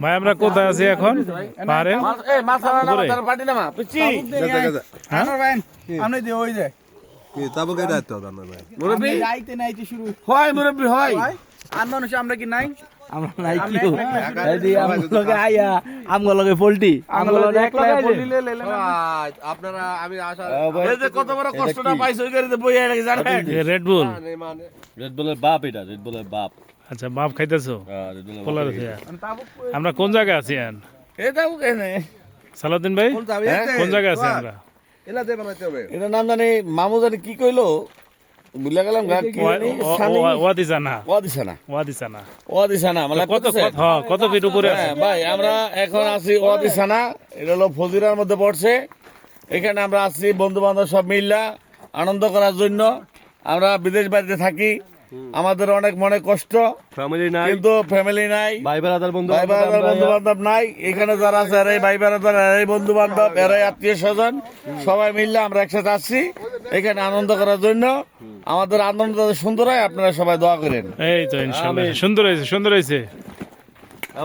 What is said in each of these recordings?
ভাই আমরা কোথায় আছি এখন? পাহাড়ে আমরা কি নাই পোল্ট্রি আপনারা আমি আশা কত বড় কষ্টটা পাইছো রেড বুল। রেড বুলের বাপ, এটা রেড বুলের বাপ। আচ্ছা বাপ খাইতেছো? রেড বুলের পোলার আমরা কোন জায়গায় আছি? সালাউদ্দিন ভাই কোন জায়গায় আছি আমরা? এটা নাম জানি মামু জানি কি কইলো বুঝলা গেলাম কত ফিট উপরে? ভাই আমরা এখন আছি ওয়াদিসানা, এটা হলো ফজিরার মধ্যে পড়ছে। এখানে আমরা আছি বন্ধু বান্ধব সব মিল্লা আনন্দ করার জন্য। আমরা বিদেশ বাড়িতে থাকি, আমাদের অনেক মনে কষ্ট, ফ্যামিলি নাই, কিন্তু ফ্যামিলি নাই, ভাই ব্রাদার বন্ধু বান্ধব নাই। এখানে যারা আছে এরাই ভাই ব্রাদার, এরাই বন্ধু বান্ধব, এরাই আত্মীয় স্বজন, সবাই মিললে আমরা একসাথে আসছি এখানে আনন্দ করার জন্য। আমাদের আনন্দ যাতে সুন্দর হয়, আপনারা সবাই দোয়া করেন। এই তো ইনশাআল্লাহ সুন্দর হয়েছে, সুন্দর হয়েছে।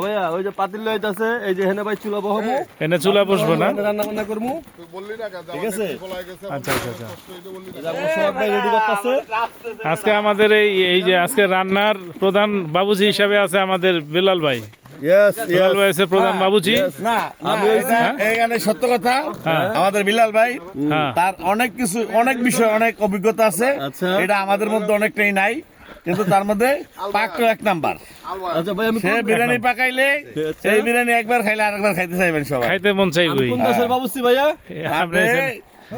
ভাইয়া ওই যে পাতিল লইতাছে, এই যে হেনে ভাই চুলা বহাবো, এনে চুলা বসবো না? রান্না বান্না করবো, ঠিক আছে? আচ্ছা আচ্ছা আচ্ছা। সোহাগ ভাই রেডি করতেছে। আজকে আমাদের এই যে আজকে রান্নার প্রধান বাবুজি হিসাবে আছে আমাদের বিলাল ভাই। বিলাল ভাই আছে প্রধান বাবুজি। না আমি এখানে সত্য কথা, আমাদের বিলাল ভাই তার অনেক কিছু, অনেক বিষয়, অনেক অভিজ্ঞতা আছে। এটা আমাদের মধ্যে অনেকটাই নাই, কিন্তু তার মধ্যে পাকটো এক নাম্বার। আচ্ছা ভাই, আমি সে বিরিয়ানি পাকাইলে সেই বিরিয়ানি একবার খাইলে আরেকবার খাইতে চাইবেন সবাই। খাইতে মন চাইবই। কোন দেশের বাবুসি ভাইয়া? আপনি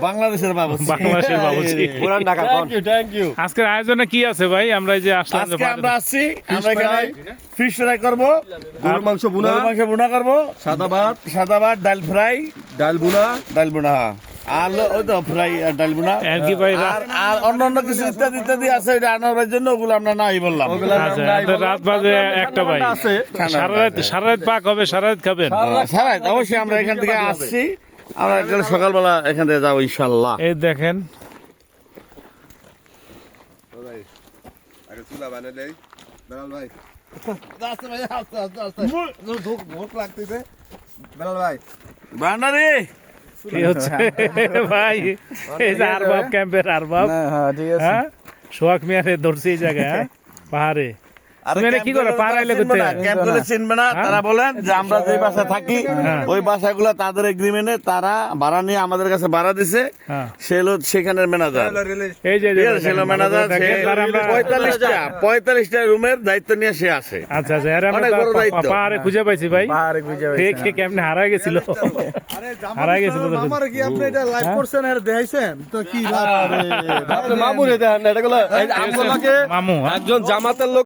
বাংলাদেশের বাবু, বাংলাদেশের বাবুজি। পুরান ঢাকা। Thank you. আজকের আয়োজনে কি আছে ভাই? আমরা এই যে আসলাম, আজকে আমরা আসছি, আমরা এখানে ফিশ ফ্রাই করবো, গরুর মাংস বুনা করবো, সাদা ভাত, ডাল ফ্রাই, ডাল বুনা, আলু ওই তো ফ্রাই আর ডাল বুনা, আর কি ভাই? আর অন্যান্য কিছু ইত্যাদি ইত্যাদি আছে। এটা আনার জন্য ওগুলো আমরা নাই বললাম। আচ্ছা, রাত বাজে একটা ভাই, সারা রাত পাক হবে, সারা রাত খাবেন? সারাই অবশ্যই আমরা এখান থেকে আসছি, আমরা একবারে সকালবেলা এখান থেকে যাবো ইনশাল্লাহ। এই দেখেন বান্ডারি কি হচ্ছে ভাই? এই যে আরবাব ক্যাম্পের আরবাব, হ্যাঁ সোহাগ মিয়ারে ধরছে এই জায়গায়, পাহাড়ে। কি করে পাহাড়ে চিনবে না? তারা বলেন যে আমরা যে বাসায় থাকি ওই বাসাগুলো তাদের এগ্রিমেন্টে তারা ভাড়া নিয়ে আমাদের কাছে ভাড়া দিছে। সে হলো সেখানের ম্যানেজার, এই যে ম্যানেজার 45টা রুমের দায়িত্ব নিয়ে সে আসে। আচ্ছা আচ্ছা, পাহাড়ে খুঁজে পাইছি ভাই। কেমনে হারাই গেছিল, হারাই গেছিল। মামু রে দেখেন, এটা গুলো মামু একজন জামাতের লোক